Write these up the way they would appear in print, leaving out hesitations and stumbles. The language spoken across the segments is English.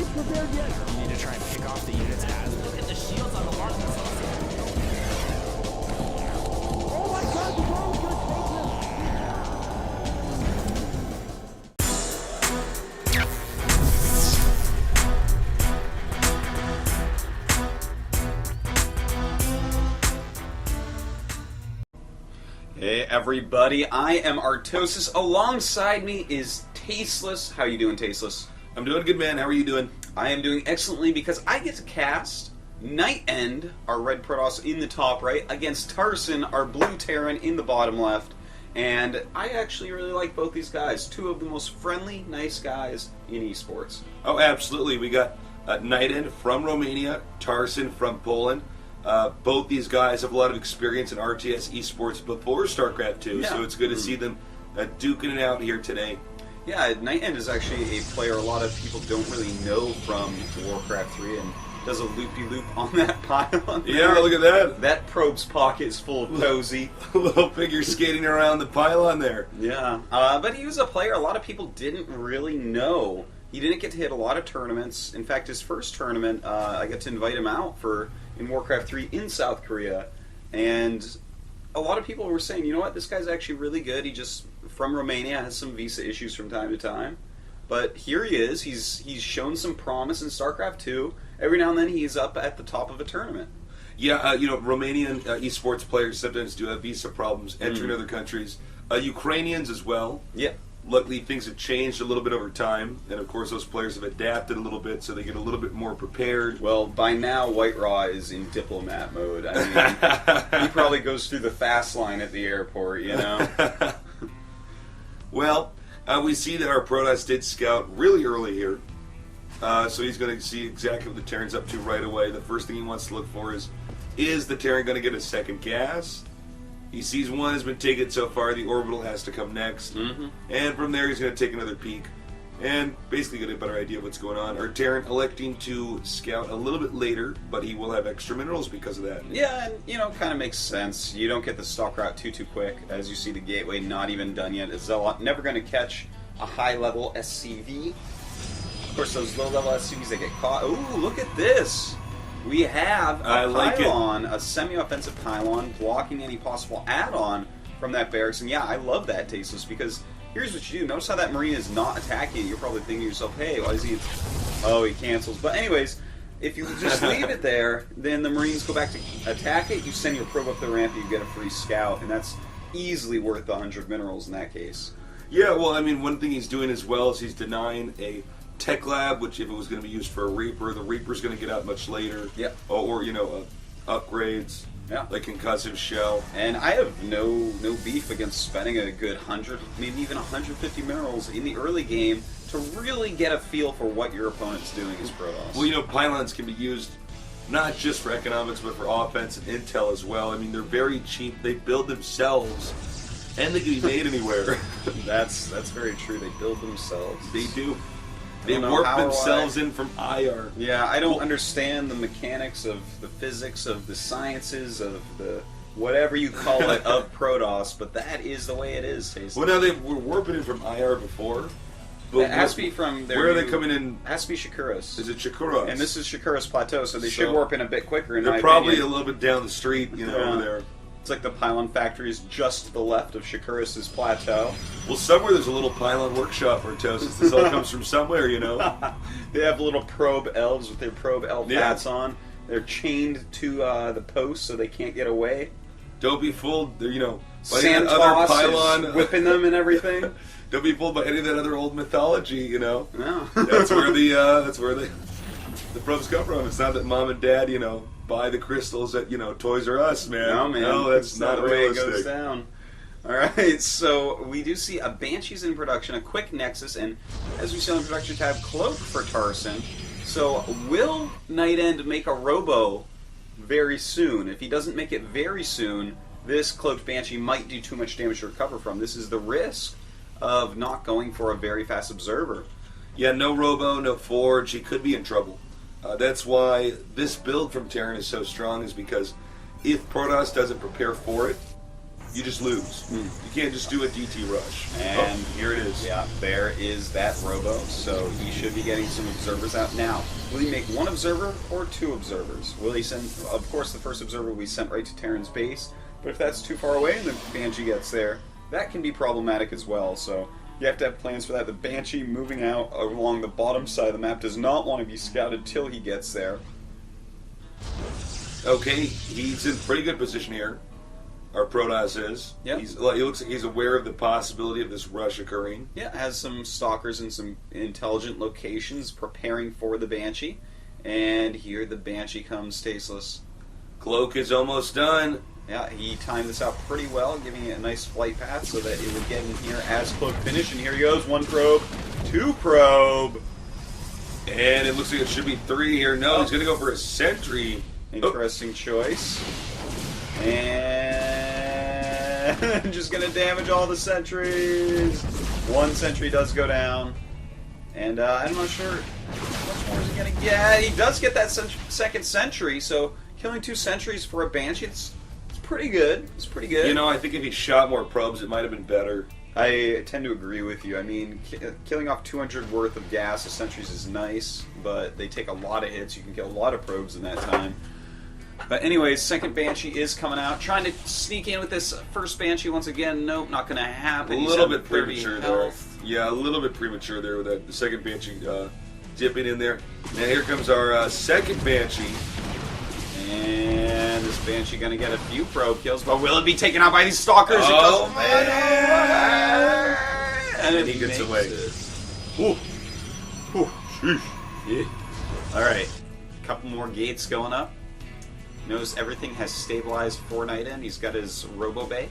prepared yet. You need to try and pick off the units as... Look at the shields on the Martin. Oh my god, the world's gonna take Hey everybody, I am Artosis. Alongside me is Tasteless. How you doing, Tasteless? I'm doing good, man. How are you doing? I am doing excellently because I get to cast NightEnD, our red Protoss in the top right, against Tarson, our blue Terran in the bottom left. And I actually really like both these guys. Two of the most friendly, nice guys in esports. Oh, absolutely. We got NightEnD from Romania, Tarson from Poland. Both these guys have a lot of experience in RTS esports before StarCraft 2, so it's good to see them duking it out here today. Yeah, NightEnD is actually a player a lot of people don't really know from Warcraft 3 and does a loopy-loop on that pylon. Yeah, look at that. That probe's pocket is full of cozy. Little figure skating around the pylon there. Yeah, but he was a player a lot of people didn't really know. He didn't get to hit a lot of tournaments. In fact, his first tournament, I got to invite him out in Warcraft 3 in South Korea, and a lot of people were saying, you know what, this guy's actually really good. He just, from Romania, has some visa issues from time to time. But here he is. He's shown some promise in StarCraft 2. Every now and then he's up at the top of a tournament. Yeah, Romanian esports players sometimes do have visa problems entering other countries. Ukrainians as well. Yeah. Luckily, things have changed a little bit over time, and of course those players have adapted a little bit, so they get a little bit more prepared. Well, by now, White Raw is in diplomat mode. I mean, he probably goes through the fast line at the airport, you know? Well, we see that our Protoss did scout really early here, so he's going to see exactly what the Terran's up to right away. The first thing he wants to look for is the Terran going to get a second gas? He sees one has been taken so far, the orbital has to come next. And from there he's going to take another peek and basically get a better idea of what's going on. Our Terran electing to scout a little bit later, but he will have extra minerals because of that. Yeah, and kind of makes sense. You don't get the stock route too quick. As you see, the gateway not even done yet. Zealot never going to catch a high-level SCV. Of course, those low-level SCVs, they get caught. Ooh, look at this! We have a pylon, a semi-offensive pylon, blocking any possible add-on from that barracks. And yeah, I love that, Tasteless, because here's what you do. Notice how that Marine is not attacking. You're probably thinking to yourself, hey, why is he... Oh, he cancels. But anyways, if you just leave it there, then the Marines go back to attack it. You send your probe up the ramp, you get a free scout, and that's easily worth the 100 minerals in that case. Yeah, well, I mean, one thing he's doing as well is he's denying a tech lab, which if it was going to be used for a Reaper, the Reaper's going to get out much later. Yeah. Or upgrades. Yeah. Like concussive shell. And I have no beef against spending a good 100, maybe even 150 minerals in the early game to really get a feel for what your opponent's doing as Protoss. Well, pylons can be used not just for economics, but for offense and intel as well. I mean, they're very cheap. They build themselves, and they can be made anywhere. That's very true. They build themselves. They do. They warp themselves in from IR. Yeah, I don't understand the mechanics of the physics, of the sciences, of the whatever you call it, of Protoss, but that is the way it is, Tasteless. Well, now they were warping in from IR before. But it has to be from their... Where are they coming in? It has to be Shakuras. Is it Shakuras? And this is Shakuras Plateau, so they should warp in a bit quicker, in my They're probably opinion. a little bit down the street, over there. It's like the pylon factory is just to the left of Shakuras' plateau. Well, somewhere there's a little pylon workshop, Artosis. This all comes from somewhere, They have little probe elves with their probe elf hats on. They're chained to the post so they can't get away. Don't be fooled. They're, by Santos other pylon is whipping them and everything. Don't be fooled by any of that other old mythology, No. That's where the probes come from. It's not that mom and dad, buy the crystals at, Toys R Us, man. No, man. No, that's not the way it realistic. goes down. Alright, so we do see a Banshees in production, a quick Nexus, and as we see on the production tab, Cloak for Tarson. So will NightEnD make a Robo very soon? If he doesn't make it very soon, this Cloaked Banshee might do too much damage to recover from. This is the risk of not going for a very fast Observer. Yeah, no Robo, no Forge. He could be in trouble. That's why this build from Terran is so strong, is because if Protoss doesn't prepare for it, you just lose. You can't just do a DT rush. And here it is. Yeah, there is that Robo. So he should be getting some observers out now. Will he make one observer or two observers? Will he send? Of course, the first observer will be sent right to Terran's base. But if that's too far away and the Banshee gets there, that can be problematic as well. So you have to have plans for that. The Banshee moving out along the bottom side of the map does not want to be scouted till he gets there. Okay, he's in pretty good position here. Our Protoss is. Yep. He looks like he's aware of the possibility of this rush occurring. Yeah, has some stalkers in some intelligent locations preparing for the Banshee. And here the Banshee comes tasteless. Cloak is almost done. Yeah, he timed this out pretty well, giving it a nice flight path so that it would get in here as Cloak finished. And here he goes, 1 probe, 2 probe. And it looks like it should be 3 here. No, he's going to go for a sentry. Interesting choice. And just going to damage all the sentries. 1 sentry does go down. And I'm not sure how much more is he going to get. He does get that second sentry, so killing 2 sentries for a Banshee, it's pretty good. It's pretty good. You know, I think if he shot more probes, it might have been better. I tend to agree with you. I mean, killing off 200 worth of gas of sentries is nice, but they take a lot of hits. You can kill a lot of probes in that time. But anyways, second Banshee is coming out. Trying to sneak in with this first Banshee once again. Nope, not going to happen. A little bit premature there. Yeah, a little bit premature there with that, the second Banshee dipping in there. Now here comes our second Banshee. And this Banshee going to get a few probe kills, but will it be taken out by these stalkers? Oh, man! And he gets away. Ooh. Ooh. Yeah. Alright, a couple more gates going up. Notice everything has stabilized for NightEnD. He's got his Robo Bay.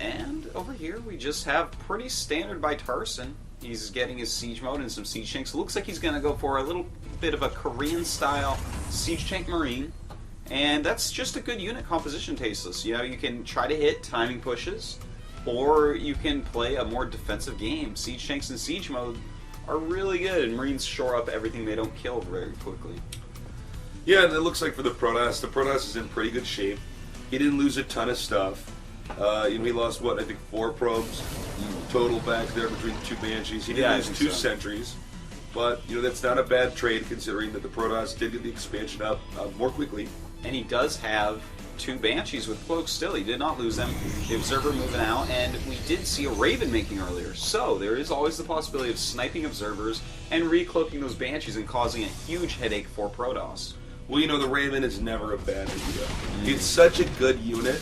And over here we just have pretty standard by Tarson. He's getting his siege mode and some siege tanks. Looks like he's going to go for a little bit of a Korean-style siege tank marine. And that's just a good unit composition, Tasteless. You know, you can try to hit timing pushes, or you can play a more defensive game. Siege tanks in siege mode are really good, and Marines shore up everything they don't kill very quickly. Yeah, and it looks like for the Protoss is in pretty good shape. He didn't lose a ton of stuff. You know, he lost, what, I think 4 probes total back there between the 2 Banshees. He did lose 2 sentries. But, you know, that's not a bad trade considering that the Protoss did get the expansion up more quickly. And he does have 2 Banshees with cloaks still. He did not lose them. The Observer moving out, and we did see a Raven making earlier. So there is always the possibility of sniping Observers and recloaking those Banshees and causing a huge headache for Protoss. Well, you know, the Raven is never a bad idea. It's such a good unit.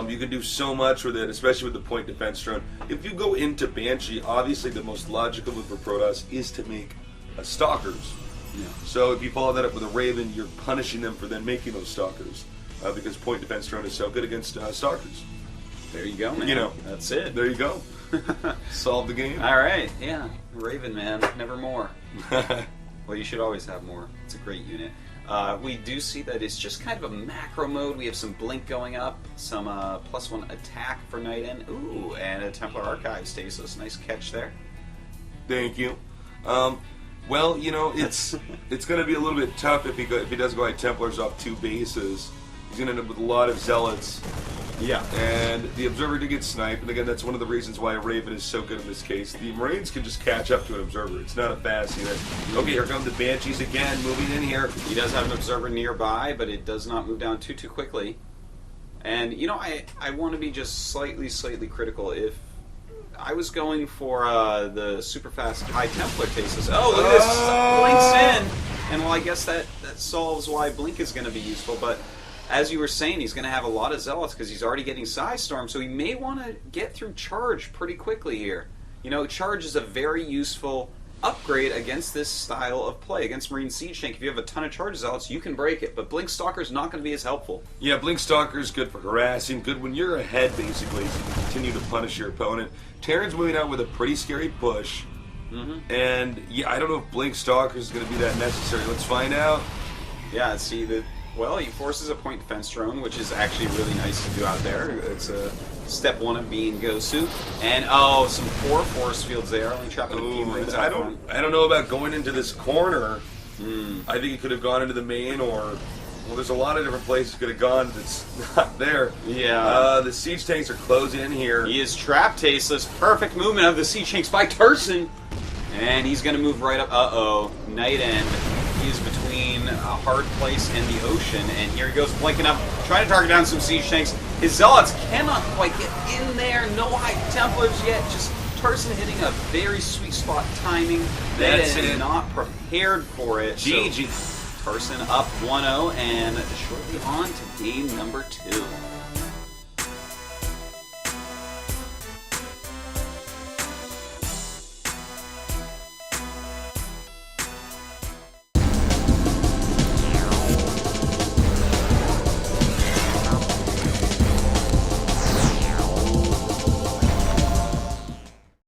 You can do so much with it, especially with the point defense drone. If you go into Banshee, obviously the most logical move for Protoss is to make Stalkers. Yeah. So if you follow that up with a Raven, you're punishing them for then making those Stalkers. Because point defense drone is so good against Stalkers. There you go, man. You know, that's it. There you go. Solve the game. All right, yeah. Raven, man. Never more. Well, you should always have more. It's a great unit. We do see that it's just kind of a macro mode. We have some blink going up, some +1 attack for NightEnD. Ooh, and a Templar Archive stasis. Nice catch there. Thank you. Well, you know, it's going to be a little bit tough if he does go like Templars off 2 bases. He's going to end up with a lot of Zealots. Yeah. And the Observer did get sniped, and again, that's one of the reasons why a Raven is so good in this case. The Marines can just catch up to an Observer. It's not a fast unit. Okay, here come the Banshees again, moving in here. He does have an Observer nearby, but it does not move down too quickly. And, you know, I want to be just slightly critical. If I was going for the super fast high Templar cases. Oh, look at this! Blink's in! And, well, I guess that solves why Blink is going to be useful, but as you were saying, he's going to have a lot of Zealots because he's already getting Psystorm, so he may want to get through Charge pretty quickly here. You know, Charge is a very useful upgrade against this style of play. Against Marine Siege Tank, if you have a ton of Charge Zealots, you can break it, but Blink Stalker is not going to be as helpful. Yeah, Blink Stalker is good for harassing, good when you're ahead, basically, so you can continue to punish your opponent. Terran's moving out with a pretty scary push, and yeah, I don't know if Blink Stalker is going to be that necessary. Let's find out. Yeah, see, well, he forces a point defense drone, which is actually really nice to do out there. It's a step 1 of being Gosu. And, oh, some 4 force fields there, only trapping a few Marines I out front. don't know about going into this corner. I think he could have gone into the main or Well, there's a lot of different places could have gone that's not there. Yeah. The siege tanks are closing in here. He is trapped, Tasteless. Perfect movement of the siege tanks by Tarson. And he's going to move right up. Uh-oh. NightEnD. He is between a hard place and the ocean. And here he goes, blinking up, trying to target down some siege tanks. His Zealots cannot quite get in there. No High Templars yet. Just Tarson hitting a very sweet spot timing. That's NightEnD it. not prepared for it. GG. So Tarson up 1-0 and shortly on to game number 2.